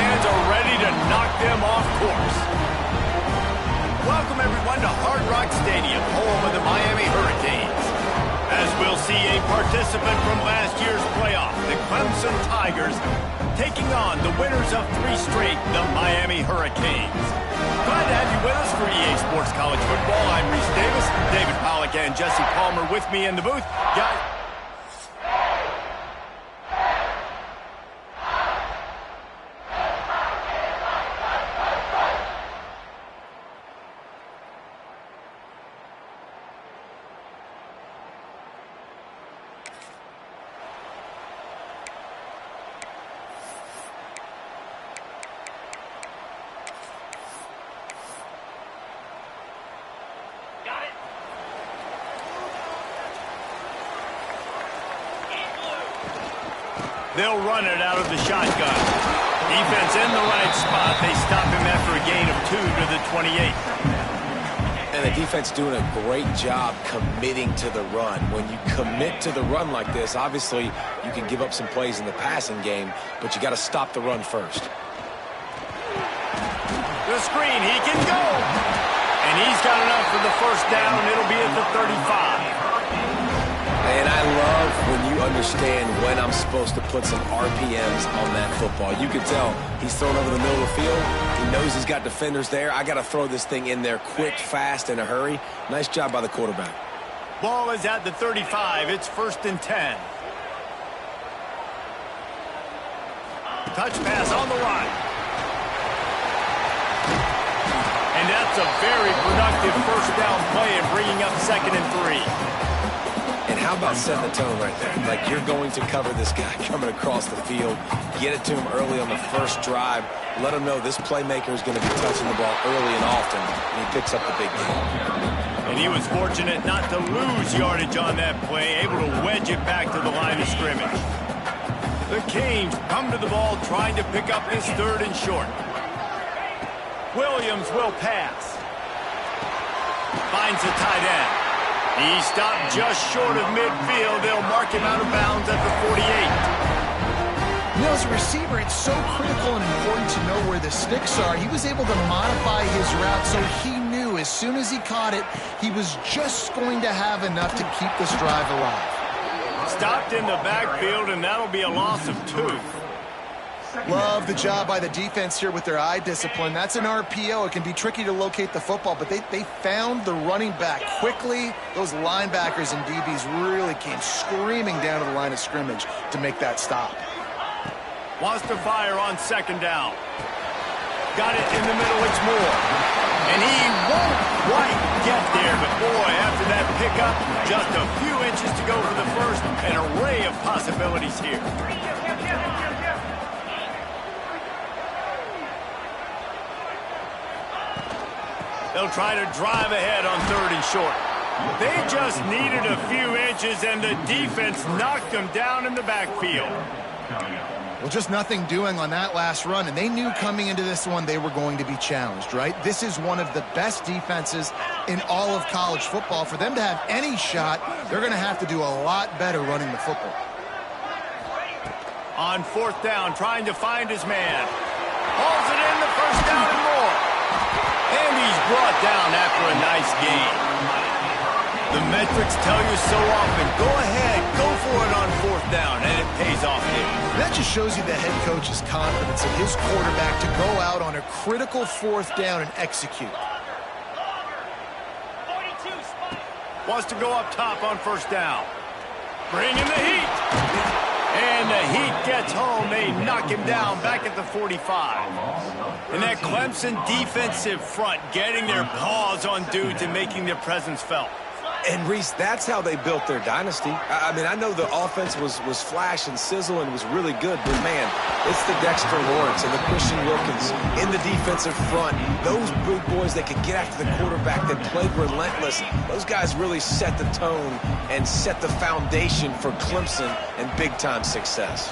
fans are ready to knock them off course. Welcome, everyone, to Hard Rock Stadium, home of the Miami Hurricanes. As we'll see a participant from last year's playoff, the Clemson Tigers, taking on the winners of 3 straight, the Miami Hurricanes. Glad to have you with us for EA Sports College Football. I'm Reese Davis, David Pollack and Jesse Palmer with me in the booth. Guys, they'll run it out of the shotgun. Defense in the right spot. They stop him after a gain of 2 to the 28. And the defense doing a great job committing to the run. When you commit to the run like this, obviously you can give up some plays in the passing game, but you got to stop the run first. The screen, he can go. And he's got enough for the first down. It'll be at the 35. And I love when you understand when I'm supposed to put some RPMs on that football. You can tell he's thrown over the middle of the field. He knows he's got defenders there. I got to throw this thing in there quick, fast, in a hurry. Nice job by the quarterback. Ball is at the 35. It's 1st and 10. Touch pass on the right. And that's a very productive first down play and bringing up 2nd and 3. And how about setting the tone right there? Like, you're going to cover this guy coming across the field. Get it to him early on the first drive. Let him know this playmaker is going to be touching the ball early and often, and he picks up the big game. And he was fortunate not to lose yardage on that play, able to wedge it back to the line of scrimmage. The Canes come to the ball trying to pick up this 3rd and short. Williams will pass. Finds a tight end. He stopped just short of midfield. They'll mark him out of bounds at the 48. You know, as a receiver, it's so critical and important to know where the sticks are. He was able to modify his route so he knew as soon as he caught it, he was just going to have enough to keep this drive alive. Stopped in the backfield, and that'll be a loss of 2. Love the job by the defense here with their eye discipline. That's an RPO. It can be tricky to locate the football, but they found the running back quickly. Those linebackers and DBs really came screaming down to the line of scrimmage to make that stop. Wants to fire on 2nd down. Got it in the middle, it's Moore. And he won't quite get there, but boy, after that pickup, just a few inches to go for the first. An array of possibilities here. They'll try to drive ahead on 3rd and short. They just needed a few inches, and the defense knocked them down in the backfield. Well, just nothing doing on that last run, and they knew coming into this one they were going to be challenged, right? This is one of the best defenses in all of college football. For them to have any shot, they're going to have to do a lot better running the football. On 4th down, trying to find his man. Hauls it in, the first down and more. And he's brought down after a nice gain. The metrics tell you so often, go ahead, go for it on 4th down, and it pays off here. That just shows you the head coach's confidence in his quarterback to go out on a critical 4th down and execute. Wants to go up top on 1st down. Bring in the heat. And the heat gets home. They knock him down back at the 45. And that Clemson defensive front getting their paws on dudes and making their presence felt. And, Reese, that's how they built their dynasty. I mean, I know the offense was flash and sizzle and was really good, but, man, it's the Dexter Lawrence and the Christian Wilkins in the defensive front. Those big boys that could get after the quarterback, that played relentless. Those guys really set the tone and set the foundation for Clemson and big-time success.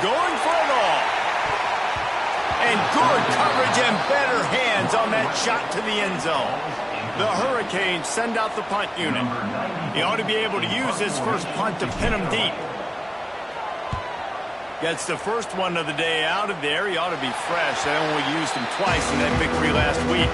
Going for it all. And good coverage and better hands on that shot to the end zone. The Hurricanes send out the punt unit. He ought to be able to use his first punt to pin him deep. Gets the first one of the day out of there. He ought to be fresh. They only used him twice in that victory last week.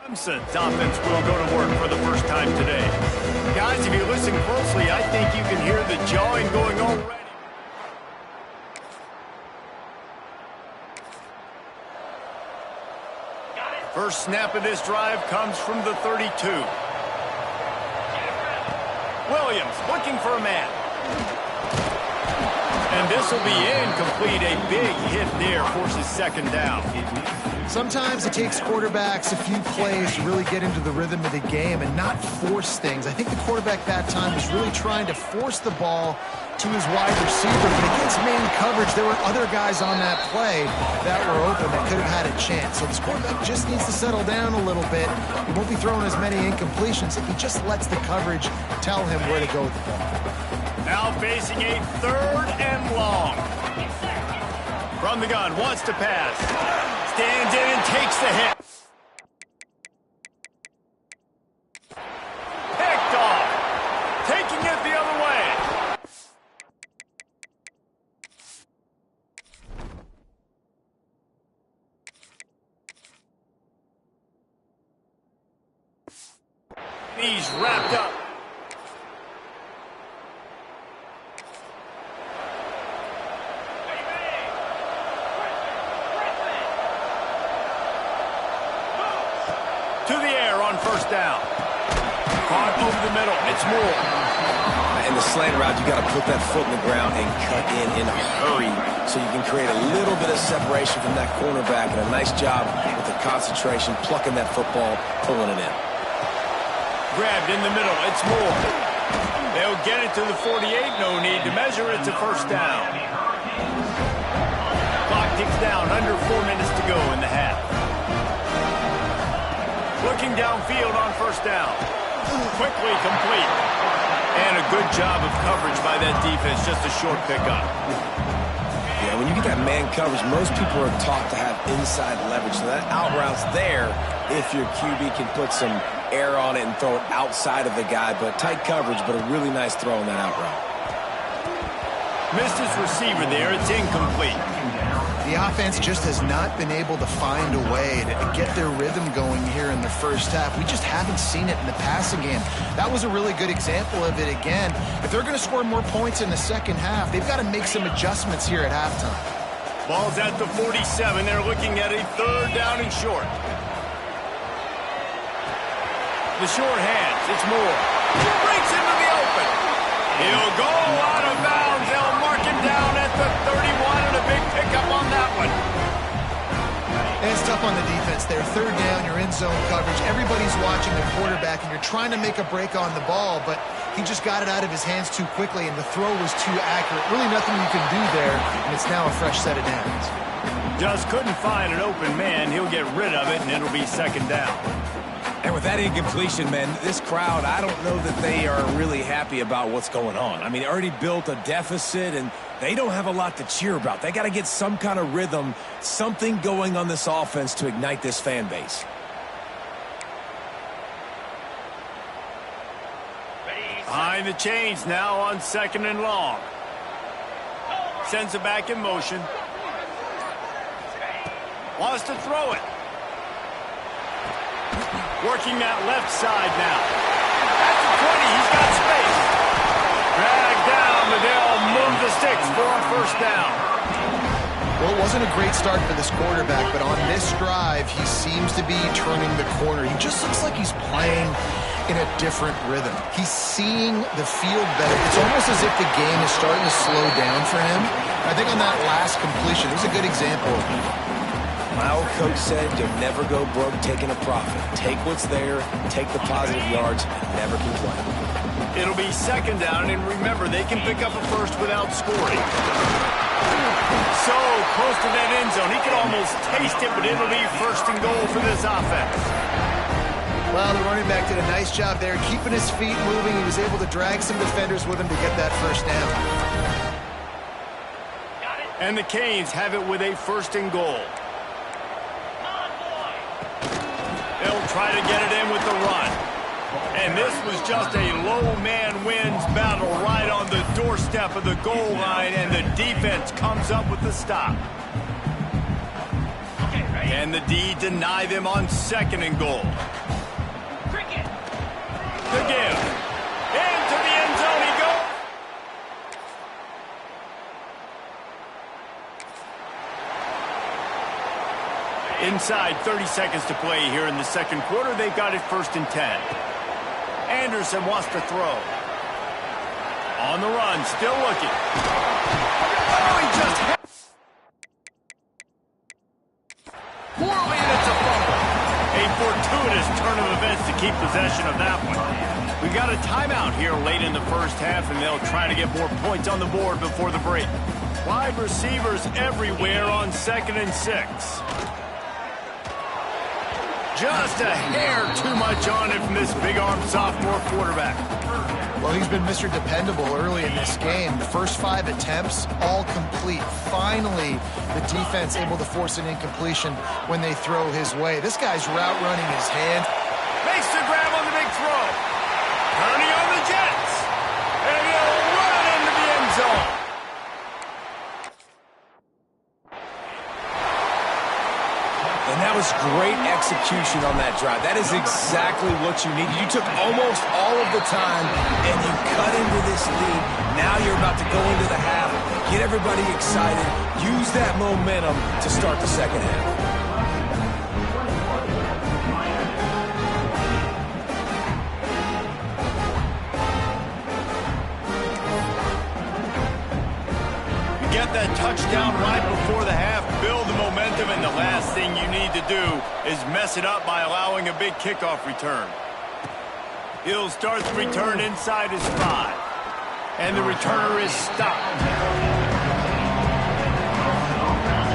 Clemson's offense will go to work for the first time today. Guys, if you listen closely, I think you can hear the jawing going already. First snap of this drive comes from the 32. Williams looking for a man. And this will be incomplete. A big hit there forces second down. Sometimes it takes quarterbacks a few plays to really get into the rhythm of the game and not force things. I think the quarterback that time was really trying to force the ball to his wide receiver, but against man coverage, there were other guys on that play that were open that could have had a chance. So this quarterback just needs to settle down a little bit. He won't be throwing as many incompletions if he just lets the coverage tell him where to go with the ball. Now facing a 3rd and long. From the gun, wants to pass. Stands in and takes the hit. Picked off. Taking it the other way. He's wrapped up. To the air on first down. Caught over the middle. It's Moore. In the slant route, you got to put that foot in the ground and cut in a hurry so you can create a little bit of separation from that cornerback. And a nice job with the concentration, plucking that football, pulling it in. Grabbed in the middle. It's Moore. They'll get it to the 48. No need to measure. It's a first down. Clock ticks down. Under 4 minutes to go in the half. Looking downfield on first down. Quickly complete. And a good job of coverage by that defense. Just a short pickup. Yeah, when you get that man coverage, most people are taught to have inside leverage. So that out route's there if your QB can put some air on it and throw it outside of the guy. But tight coverage, but a really nice throw on that out route. Missed his receiver there. It's incomplete. The offense just has not been able to find a way to get their rhythm going here in the first half. We just haven't seen it in the passing game. That was a really good example of it again. If they're going to score more points in the second half, they've got to make some adjustments here at halftime. Ball's at the 47. They're looking at a 3rd down and short. The short hands. It's Moore. Breaks into the open. He'll go out of bounds. They'll mark him down at the 31, and a big pickup on that one. And it's tough on the defense there. 3rd down, you're in zone coverage. Everybody's watching the quarterback, and you're trying to make a break on the ball, but he just got it out of his hands too quickly, and the throw was too accurate. Really nothing you can do there, and it's now a fresh set of downs. Just couldn't find an open man. He'll get rid of it, and it'll be 2nd down. And with that incompletion, man, this crowd, I don't know that they are really happy about what's going on. I mean, they already built a deficit, and they don't have a lot to cheer about. They got to get some kind of rhythm, something going on this offense to ignite this fan base. Behind the chains now on 2nd and long. Sends it back in motion. Wants to throw it. Working that left side now. At the 20, he's got space. Dragged down, but they'll move the sticks for a 1st down. Well, it wasn't a great start for this quarterback, but on this drive, he seems to be turning the corner. He just looks like he's playing in a different rhythm. He's seeing the field better. It's almost as if the game is starting to slow down for him. I think on that last completion, it was a good example of it. My old coach said you'll never go broke taking a profit. Take what's there, take the positive yards, and never complain. It'll be 2nd down, and remember, they can pick up a 1st without scoring. So close to that end zone. He could almost taste it, but it'll be 1st and goal for this offense. Well, the running back did a nice job there, keeping his feet moving. He was able to drag some defenders with him to get that 1st down. And the Canes have it with a 1st and goal. They'll try to get it in with the run. And this was just a low man wins battle right on the doorstep of the goal line, and the defense comes up with the stop. And the D deny them on 2nd and goal. The give. Into the end zone he goes. Inside 30 seconds to play here in the 2nd quarter. They've got it 1st and 10. Anderson wants to throw. On the run, still looking. Oh, he just hit. Poorly, and it's a fumble. A fortuitous turn of events to keep possession of that one. We got a timeout here late in the 1st half, and they'll try to get more points on the board before the break. Wide receivers everywhere on 2nd and 6. Just a hair too much on it from this big-armed sophomore quarterback. Well, he's been Mr. Dependable early in this game. The first 5 attempts, all complete. Finally, the defense able to force an incompletion when they throw his way. This guy's route running his hand. Makes the grab on the big throw. Turning on the Jets. And he'll run into the end zone. And that was great execution on that drive. That is exactly what you needed. You took almost all of the time, and you cut into this lead. Now you're about to go into the half, get everybody excited, use that momentum to start the 2nd half. Get that touchdown right before the half, build the momentum, and the last thing you need to do is mess it up by allowing a big kickoff return. He'll start the return inside his 5, and the returner is stopped.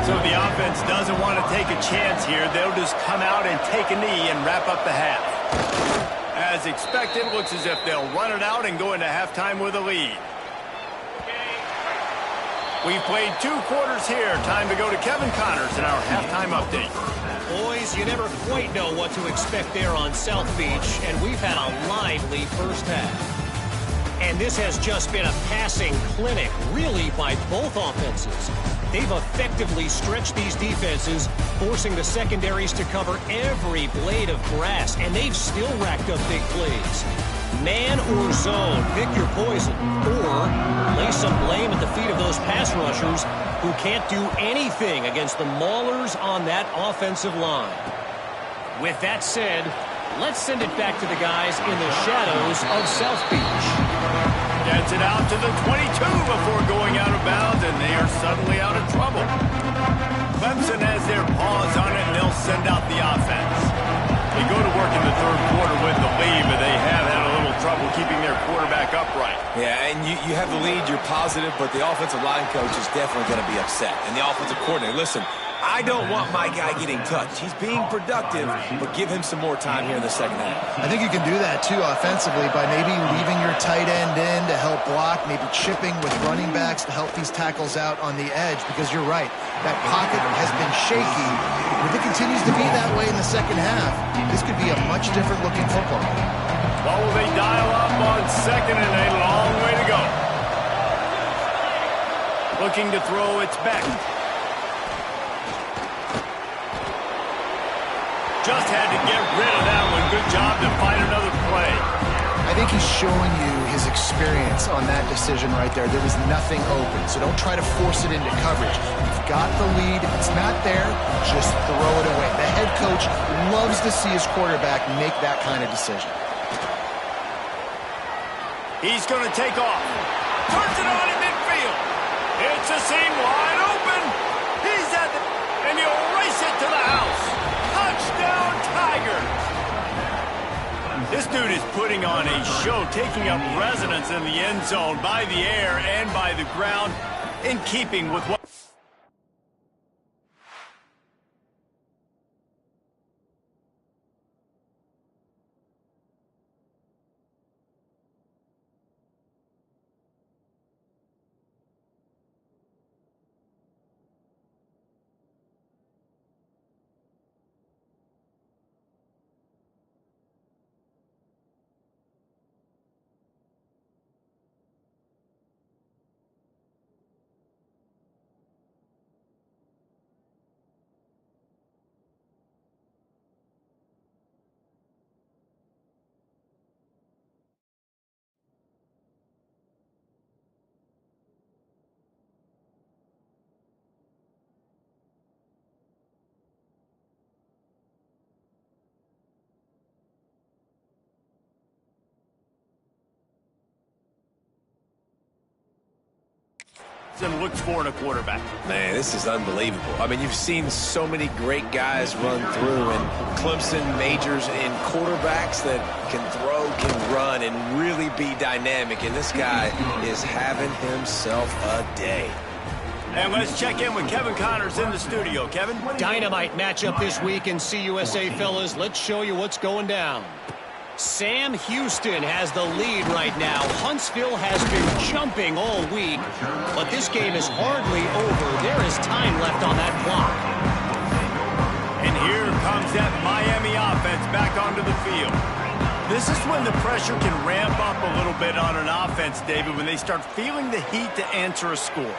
So the offense doesn't want to take a chance here. They'll just come out and take a knee and wrap up the half. As expected, looks as if they'll run it out and go into halftime with a lead. We've played 2 quarters here. Time to go to Kevin Connors in our halftime update. Boys, you never quite know what to expect there on South Beach, and we've had a lively first half. And this has just been a passing clinic, really, by both offenses. They've effectively stretched these defenses, forcing the secondaries to cover every blade of grass, and they've still racked up big plays. Man or zone, pick your poison, or lay some blame at the feet of those pass rushers who can't do anything against the maulers on that offensive line. With that said, let's send it back to the guys in the shadows of South Beach. Gets it out to the 22 before going out of bounds, and they are suddenly out of trouble. Clemson has their paws on it, and they'll send out the offense. They go to work in the third quarter with the lead, but they have had a little trouble keeping their quarterback upright. Yeah, and you have the lead, you're positive, but the offensive line coach is definitely going to be upset. And the offensive coordinator, listen, I don't want my guy getting touched. He's being productive, but give him some more time here in the second half. I think you can do that, too, offensively, by maybe leaving your tight end in to help block, maybe chipping with running backs to help these tackles out on the edge, because you're right. That pocket has been shaky. If it continues to be that way in the second half, this could be a much different-looking football. Well, will they dial up on second and a long way to go? Looking to throw, it's back. Just had to get rid of that one. Good job to find another play. I think he's showing you his experience on that decision right there. There was nothing open, so don't try to force it into coverage. You've got the lead. If it's not there, just throw it away. The head coach loves to see his quarterback make that kind of decision. He's going to take off. Turns it on in midfield. It's a seam wide open. He's at the... and he'll race it to the house. Touchdown, Tigers! This dude is putting on a show, taking up residence in the end zone by the air and by the ground, in keeping with what... and looks for in a quarterback. Man, this is unbelievable. I mean, you've seen so many great guys run through, and Clemson majors in quarterbacks that can throw, can run, and really be dynamic. And this guy is having himself a day. And let's check in with Kevin Connors in the studio. Kevin? Dynamite matchup this week in CUSA, fellas. Let's show you what's going down. Sam Houston has the lead right now. Huntsville has been jumping all week, but this game is hardly over. There is time left on that clock. And here comes that Miami offense back onto the field. This is when the pressure can ramp up a little bit on an offense, David, when they start feeling the heat to answer a score.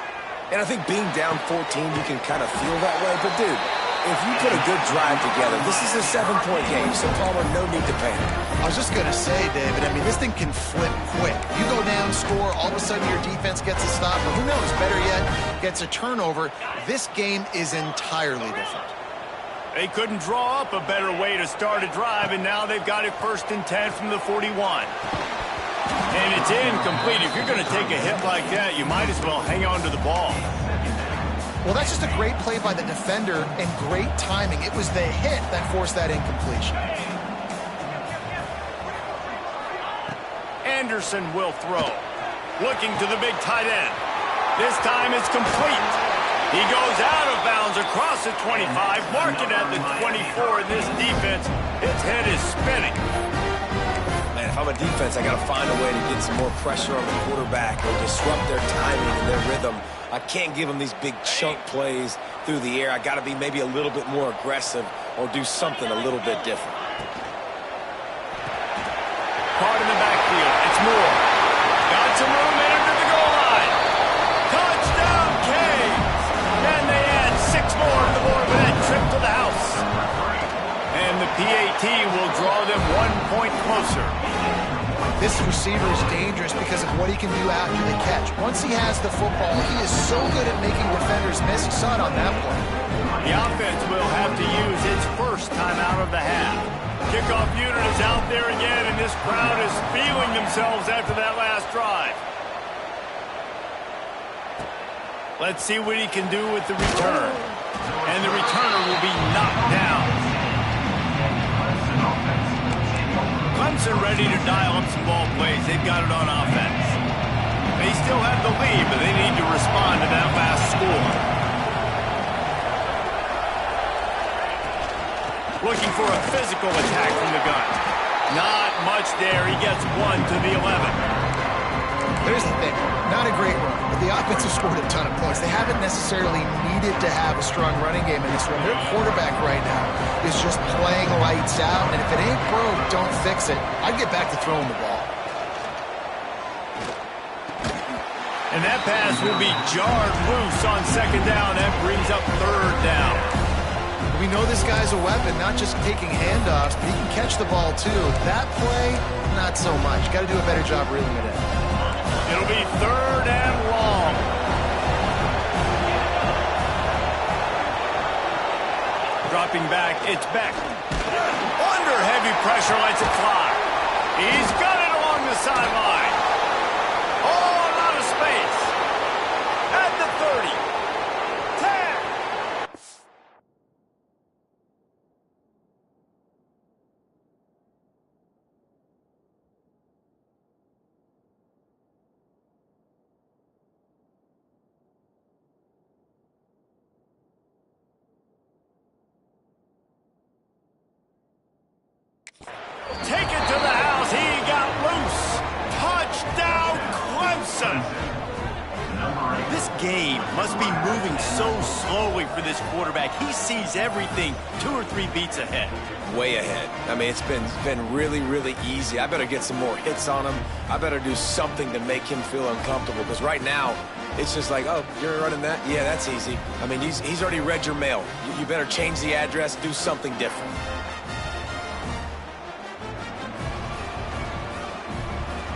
And I think being down 14, you can kind of feel that way. But, dude, if you put a good drive together, this is a 7-point game, so Palmer, no need to panic. I was just going to say, David, I mean, this thing can flip quick. You go down, score, all of a sudden your defense gets a stop, or who knows, better yet, gets a turnover. This game is entirely different. They couldn't draw up a better way to start a drive, and now they've got it 1st and 10 from the 41. And it's incomplete. If you're going to take a hit like that, you might as well hang on to the ball. Well, that's just a great play by the defender and great timing. It was the hit that forced that incompletion. Anderson will throw. Looking to the big tight end. This time it's complete. He goes out of bounds across the 25, mark it at the 24, and this defense, its head is spinning. Man, if I'm a defense, I got to find a way to get some more pressure on the quarterback or disrupt their timing and their rhythm. I can't give them these big chunk plays through the air. I got to be maybe a little bit more aggressive or do something a little bit different. Caught in the backfield. It's Moore. Got point closer. This receiver is dangerous because of what he can do after the catch. Once he has the football, he is so good at making defenders miss. You saw it on that play. The offense will have to use its first time out of the half. Kickoff unit is out there again, and this crowd is feeling themselves after that last drive. Let's see what he can do with the return. And the returner will be knocked down. Clemson ready to dial up some ball plays. They've got it on offense. They still have the lead, but they need to respond to that last score. Looking for a physical attack from the gun. Not much there. He gets 1 to the 11. Here's the thing. Not a great run, but the offense has scored a ton of points. They haven't necessarily needed to have a strong running game in this one. Their quarterback right now is just playing lights out, and if it ain't broke, don't fix it. I'd get back to throwing the ball. And that pass will be jarred loose on second down. That brings up third down. We know this guy's a weapon, not just taking handoffs, but he can catch the ball too. That play, not so much. Got to do a better job reeling it in. It'll be third and long. Dropping back, it's Beck. Under heavy pressure, lets it fly. He's got it along the sideline. Oh, a lot of space. At the 30. 10. Take it to the house. He got loose. Touchdown, Clemson. This game must be moving so slowly for this quarterback. He sees everything 2 or 3 beats ahead. Way ahead. I mean, it's been really, really easy. I better get some more hits on him. I better do something to make him feel uncomfortable, because right now, it's just like, oh, you're running that? Yeah, that's easy. I mean, he's already read your mail. You better change the address, do something different.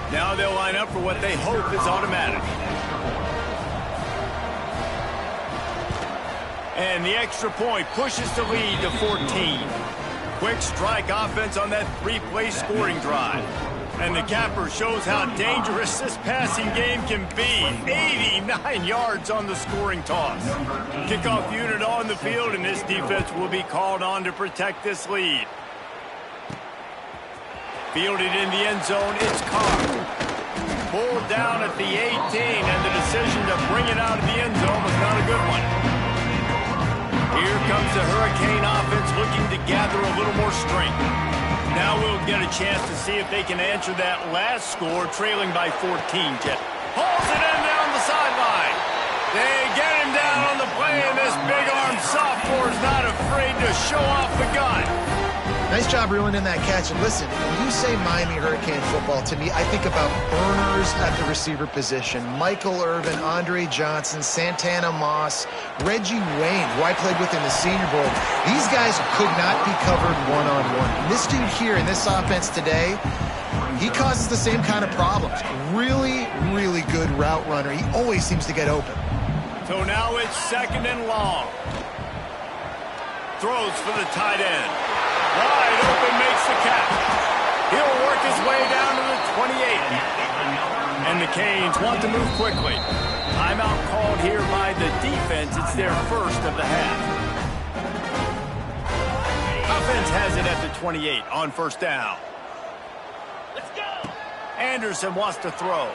Now they'll line up for what they hope is automatic. And the extra point pushes the lead to 14. Quick strike offense on that 3-play scoring drive. And the capper shows how dangerous this passing game can be. 89 yards on the scoring toss. Kickoff unit on the field, and this defense will be called on to protect this lead. Fielded in the end zone, it's Carr. Pulled down at the 18, and the decision to bring it out of the end zone was not a good one. Here comes the Hurricane offense looking to gather a little more strength. Now we'll get a chance to see if they can answer that last score, trailing by 14, Jeff. Hauls it in down the sideline. They get him down on the play, and this big-armed sophomore is not afraid to show off the gun. Nice job reeling in that catch. And listen, when you say Miami Hurricane football, to me, I think about burners at the receiver position. Michael Irvin, Andre Johnson, Santana Moss, Reggie Wayne, who I played with in the Senior Bowl. These guys could not be covered one-on-one. This dude here in this offense today, he causes the same kind of problems. Really, really good route runner. He always seems to get open. So now it's second and long. Throws for the tight end. Wide open, makes the catch. He'll work his way down to the 28. And the Canes want to move quickly. Timeout called here by the defense. It's their first of the half. Offense has it at the 28 on first down. Let's go. Anderson wants to throw.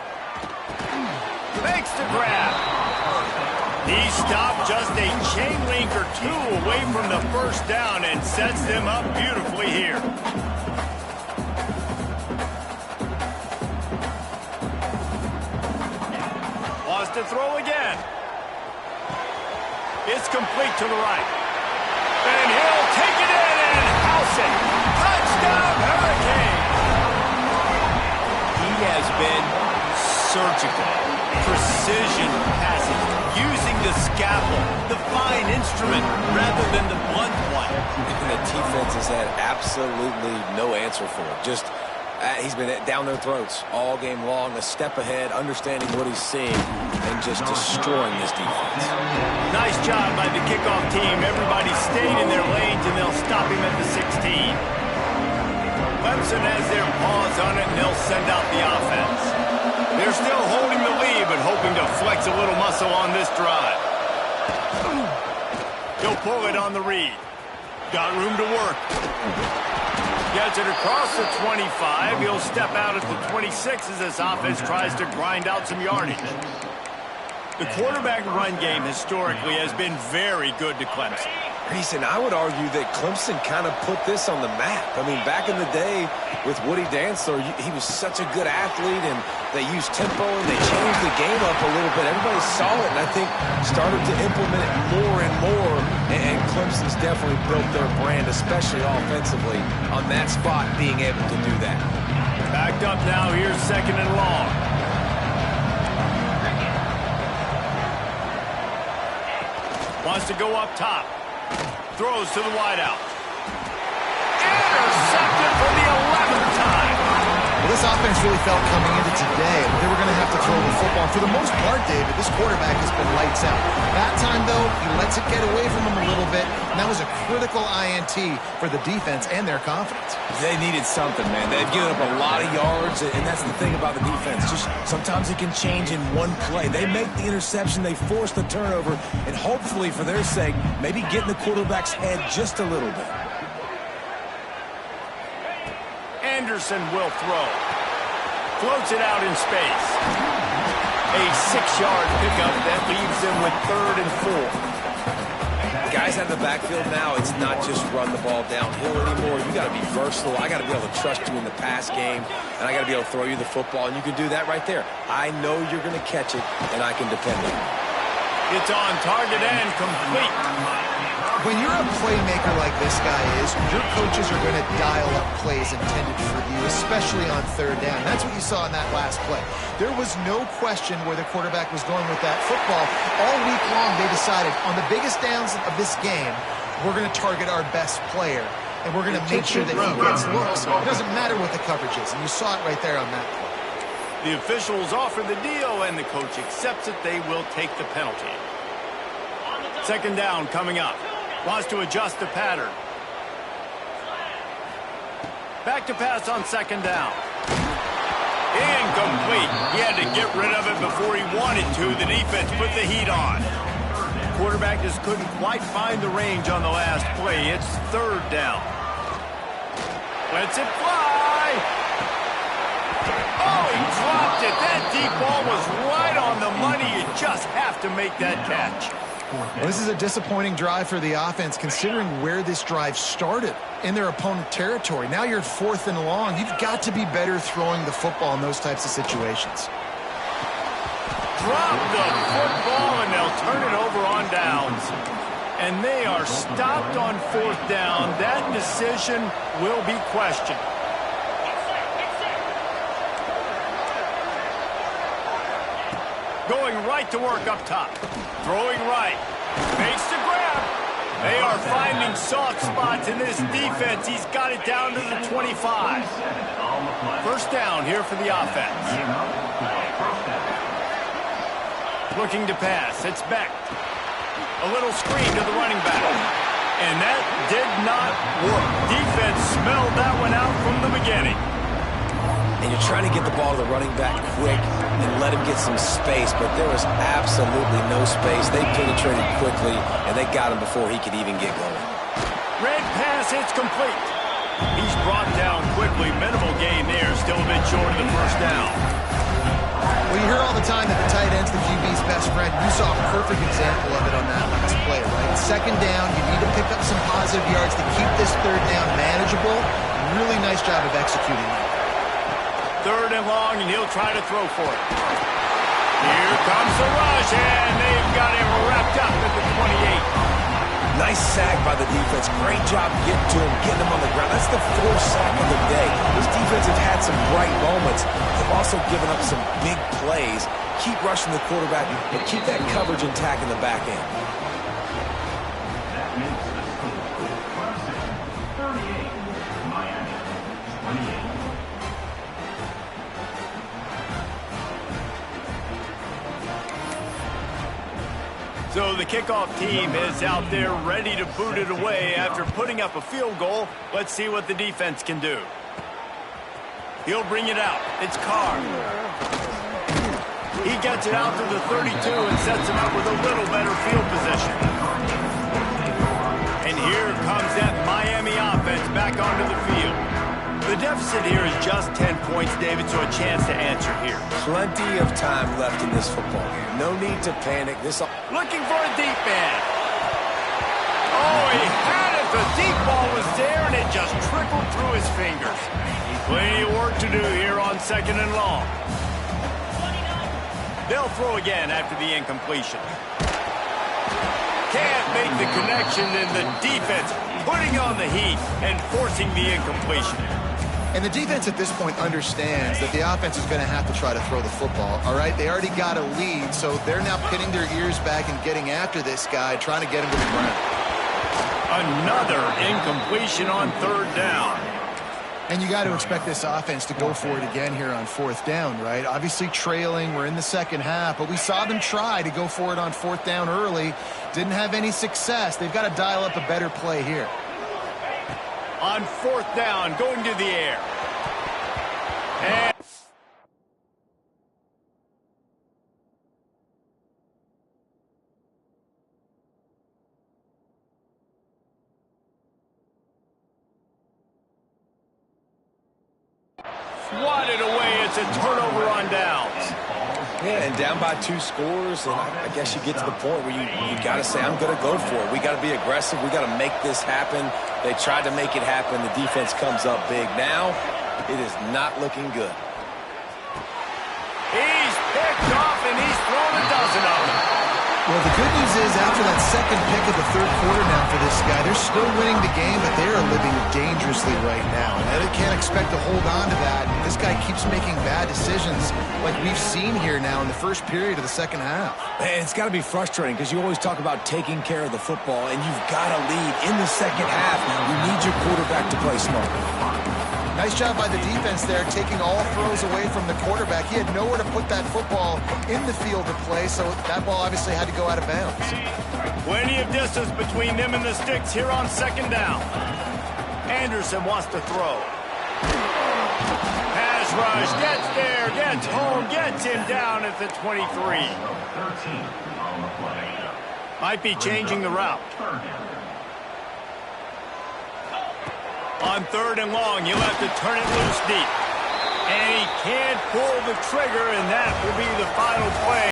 Makes the grab. He stopped just a chain link or 2 away from the first down and sets them up beautifully here. Wants to throw again. It's complete to the right. And he'll take it in and house it. Touchdown, Hurricane. He has been surgical. Precision passing. Using the scalpel, the fine instrument, rather than the blunt one. And the defense has had absolutely no answer for it. Just he's been down their throats all game long, a step ahead, understanding what he's seeing, and just destroying this defense. Nice job by the kickoff team. Everybody stayed in their lanes, and they'll stop him at the 16. Clemson has their paws on it, and they'll send out the offense. They're still holding the lead, but hoping to flex a little muscle on this drive. He'll pull it on the read. Got room to work. Gets it across the 25. He'll step out at the 26 as this offense tries to grind out some yardage. The quarterback run game historically has been very good to Clemson. Reason, I would argue that Clemson kind of put this on the map. I mean, back in the day with Woody Dantzler, he was such a good athlete, and they used tempo, and they changed the game up a little bit. Everybody saw it, and I think started to implement it more and more, and Clemson's definitely built their brand, especially offensively, on that spot, being able to do that. Backed up now, here's 2nd and long. Wants to go up top. Throws to the wideout. Intercepted for the 11th time. Well, this offense really felt coming into today they were going to have to throw the football. For the most part, David, this quarterback has been lights out. That time, though, he lets it get away from him a little bit, and that was a critical INT for the defense and their confidence. They needed something, man. They've given up a lot of yards, and that's the thing about the defense. Just sometimes it can change in one play. They make the interception, they force the turnover, and hopefully, for their sake, maybe get in the quarterback's head just a little bit. Anderson will throw. Floats it out in space. A 6-yard pickup that leaves them with 3rd and 4. Guys out of the backfield now, it's not just run the ball downhill anymore. You got to be versatile. I got to be able to trust you in the pass game, and I got to be able to throw you the football, and you can do that right there. I know you're going to catch it, and I can depend on it. It's on target and complete. When you're a playmaker like this guy is, your coaches are going to dial up plays intended for you, especially on 3rd down. That's what you saw in that last play. There was no question where the quarterback was going with that football. All week long, they decided on the biggest downs of this game, we're going to target our best player, and we're going to make sure that he gets looks. It doesn't matter what the coverage is, and you saw it right there on that play. The officials offer the deal, and the coach accepts it. They will take the penalty. 2nd down coming up. Wants to adjust the pattern. Back to pass on 2nd down. Incomplete. He had to get rid of it before he wanted to. The defense put the heat on. Quarterback just couldn't quite find the range on the last play. It's 3rd down. Lets it fly. Oh, he dropped it. That deep ball was right on the money. You just have to make that catch. Well, this is a disappointing drive for the offense, considering where this drive started in their opponent territory. Now you're 4th and long. You've got to be better throwing the football in those types of situations. Drop the football, and they'll turn it over on downs. And they are stopped on 4th down. That decision will be questioned. Going right to work up top. Throwing right. Fakes to grab. They are finding soft spots in this defense. He's got it down to the 25. 1st down here for the offense. Looking to pass. It's Beck. A little screen to the running back. And that did not work. Defense smelled that one out from the beginning. And you're trying to get the ball to the running back quick and let him get some space, but there was absolutely no space. They penetrated quickly, and they got him before he could even get going. Red pass, it's complete. He's brought down quickly. Minimal gain there, still a bit short of the 1st down. Well, you hear all the time that the tight end's the QB's best friend. You saw a perfect example of it on that last play, right? 2nd down, you need to pick up some positive yards to keep this 3rd down manageable. Really nice job of executing that. 3rd and long, and he'll try to throw for it. Here comes the rush, and they've got him wrapped up at the 28. Nice sack by the defense. Great job getting to him, getting him on the ground. That's the 4th sack of the day. This defense has had some bright moments. They've also given up some big plays. Keep rushing the quarterback, but keep that coverage intact in the back end. the kickoff team is out there ready to boot it away after putting up a field goal. Let's see what the defense can do. He'll bring it out. It's Carr. He gets it out to the 32 and sets him up with a little better field position. And here comes that Miami offense back onto the field. The deficit here is just 10 points, David, so a chance to answer here. Plenty of time left in this football game. No need to panic. Looking for a deep man. Oh, he had it. The deep ball was there, and it just trickled through his fingers. Plenty of work to do here on 2nd and long. They'll throw again after the incompletion. Can't make the connection, and the defense putting on the heat and forcing the incompletion. And the defense at this point understands that the offense is going to have to try to throw the football, all right? They already got a lead, so they're now pinning their ears back and getting after this guy, trying to get him to the ground. Another incompletion on 3rd down. And you got to expect this offense to go for it again here on 4th down, right? Obviously trailing, we're in the second half, but we saw them try to go for it on 4th down early. Didn't have any success. They've got to dial up a better play here. On 4th down, going to the air. And swatted away. It's a turnover on downs. Yeah, and down by 2 scores, and I guess you get to the point where you got to say, I'm going to go for it. We got to be aggressive. We got to make this happen. They tried to make it happen. The defense comes up big. Now, it is not looking good. He's picked off, and he's thrown a dozen of them. Well, the good news is after that second pick of the 3rd quarter now for this guy, they're still winning the game, but they are living dangerously right now. And they can't expect to hold on to that. This guy keeps making bad decisions like we've seen here now in the first period of the second half. Man, it's got to be frustrating because you always talk about taking care of the football, and you've got to lead in the second half. You need your quarterback to play smart. Nice job by the defense there, taking all throws away from the quarterback. He had nowhere to put that football in the field to play, so that ball obviously had to go out of bounds. Plenty of distance between them and the sticks here on 2nd down. Anderson wants to throw. Pass rush, gets there, gets home, gets him down at the 23. Might be changing the route. On 3rd and long, you'll have to turn it loose deep. And he can't pull the trigger, and that will be the final play.